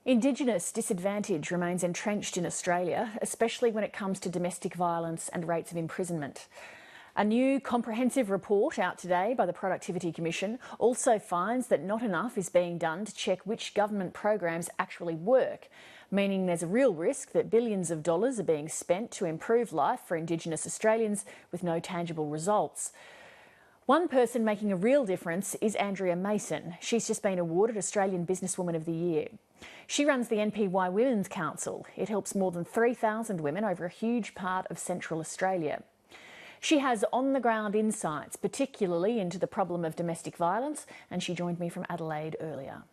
Indigenous disadvantage remains entrenched in Australia, especially when it comes to domestic violence and rates of imprisonment. A new comprehensive report out today by the Productivity Commission also finds that not enough is being done to check which government programs actually work, meaning there's a real risk that billions of dollars are being spent to improve life for Indigenous Australians with no tangible results. One person making a real difference is Andrea Mason. She's just been awarded Australian Businesswoman of the Year. She runs the NPY Women's Council. It helps more than 3,000 women over a huge part of Central Australia. She has on-the-ground insights, particularly into the problem of domestic violence, and she joined me from Adelaide earlier.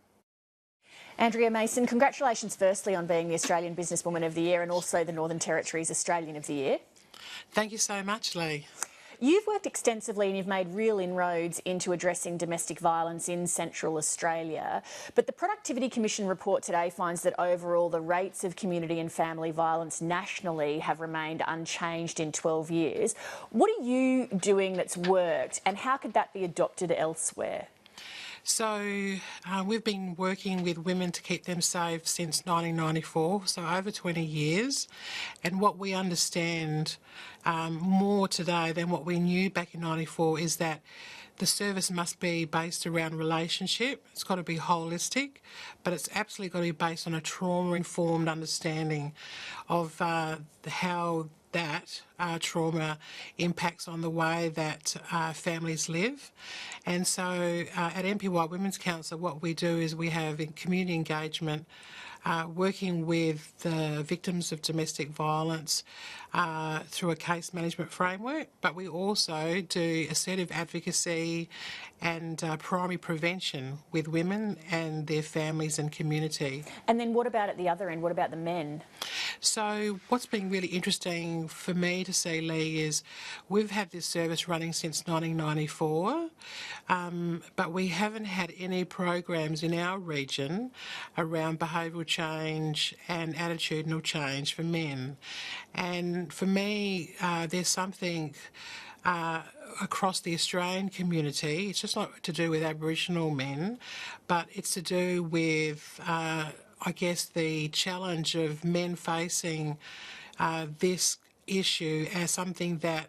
Andrea Mason, congratulations firstly on being the Australian Businesswoman of the Year and also the Northern Territory's Australian of the Year. Thank you so much, Lee. You've worked extensively and you've made real inroads into addressing domestic violence in Central Australia. But the Productivity Commission report today finds that overall the rates of community and family violence nationally have remained unchanged in 12 years. What are you doing that's worked and how could that be adopted elsewhere? So we've been working with women to keep them safe since 1994, so over 20 years. And what we understand more today than what we knew back in 94 is that the service must be based around relationship. It's got to be holistic, but it's absolutely got to be based on a trauma-informed understanding of how that trauma impacts on the way that families live. And so at NPY Women's Council, what we do is we have community engagement, working with the victims of domestic violence through a case management framework, but we also do assertive advocacy and primary prevention with women and their families and community. And then what about at the other end? What about the men? So what's been really interesting for me to see, Lee, is we've had this service running since 1994, but we haven't had any programs in our region around behavioural change and attitudinal change for men. And for me, there's something across the Australian community. It's just not to do with Aboriginal men, but it's to do with I guess the challenge of men facing this issue as something that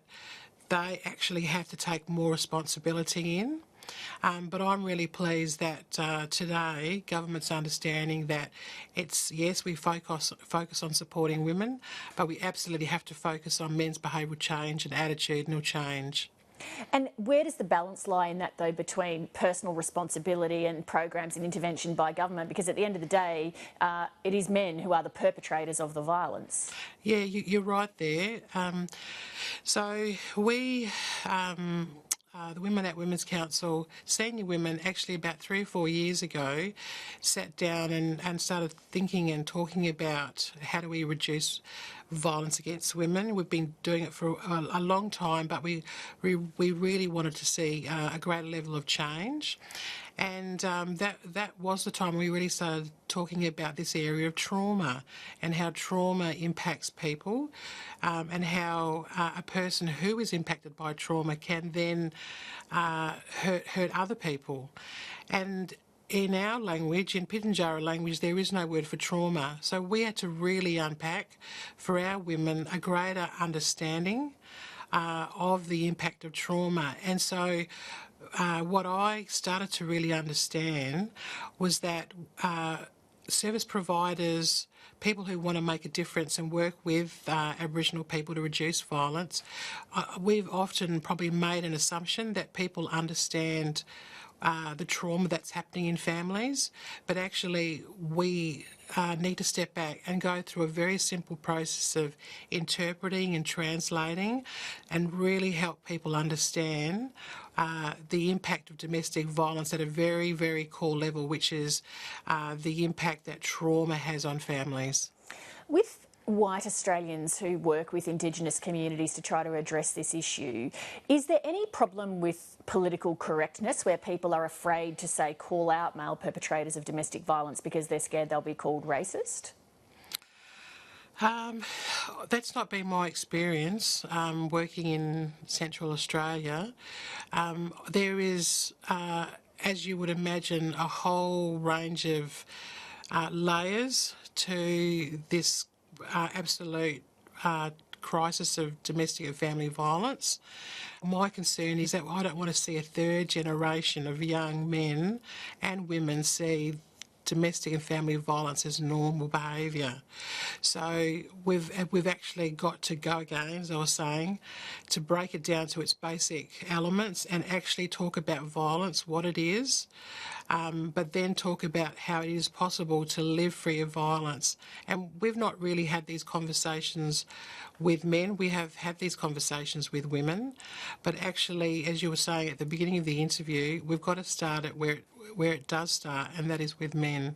they actually have to take more responsibility in. But I'm really pleased that today government's understanding that it's, yes, we focus on supporting women, but we absolutely have to focus on men's behavioural change and attitudinal change. And where does the balance lie in that, though, between personal responsibility and programs and intervention by government? Because at the end of the day, it is men who are the perpetrators of the violence. Yeah, you're right there. So we... the Women at Women's Council, senior women, actually about 3 or 4 years ago, sat down and started thinking and talking about how do we reduce violence against women. We've been doing it for a long time, but we really wanted to see a greater level of change. And that was the time we really started talking about this area of trauma and how trauma impacts people, and how a person who is impacted by trauma can then hurt other people. And in our language, in Pitjantjatjara language, there is no word for trauma. So we had to really unpack for our women a greater understanding of the impact of trauma. And so what I started to really understand was that service providers, people who want to make a difference and work with Aboriginal people to reduce violence, we've often probably made an assumption that people understand the trauma that's happening in families, but actually we need to step back and go through a very simple process of interpreting and translating and really help people understand the impact of domestic violence at a very, very core level, which is the impact that trauma has on families. With white Australians who work with Indigenous communities to try to address this issue, is there any problem with political correctness where people are afraid to, say, call out male perpetrators of domestic violence because they're scared they'll be called racist? That's not been my experience working in Central Australia. There is, as you would imagine, a whole range of layers to this absolute crisis of domestic and family violence. My concern is that I don't want to see a third generation of young men and women see domestic and family violence as normal behaviour. So we've actually got to go again, as I was saying, to break it down to its basic elements and actually talk about violence, what it is, but then talk about how it is possible to live free of violence. And we've not really had these conversations with men. We have had these conversations with women, but actually, as you were saying at the beginning of the interview, we've got to start at where it does start, and that is with men.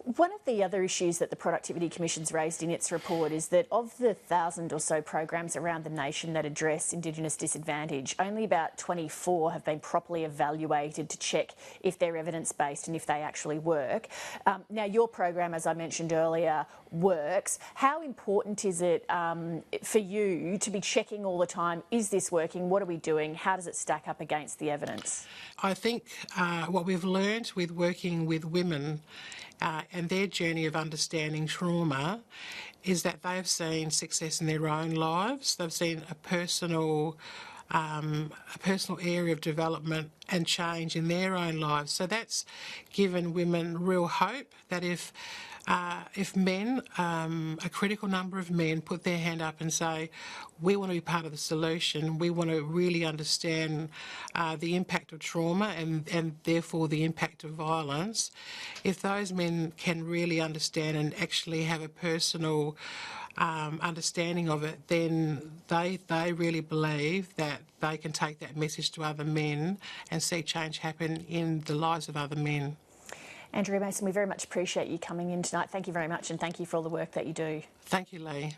One of the other issues that the Productivity Commission's raised in its report is that of the 1,000 or so programs around the nation that address Indigenous disadvantage, only about 24 have been properly evaluated to check if they're evidence-based and if they actually work. Now, your program, as I mentioned earlier, works. How important is it for you to be checking all the time, is this working, what are we doing, how does it stack up against the evidence? I think what we've learned with working with women and their journey of understanding trauma is that they've seen success in their own lives. They've seen a personal area of development and change in their own lives. So that's given women real hope that if men, a critical number of men, put their hand up and say, we want to be part of the solution, we want to really understand the impact of trauma and therefore the impact of violence, if those men can really understand and actually have a personal understanding of it, then they really believe that they can take that message to other men and see change happen in the lives of other men. Andrea Mason, we very much appreciate you coming in tonight. Thank you very much, and thank you for all the work that you do. Thank you, Lee.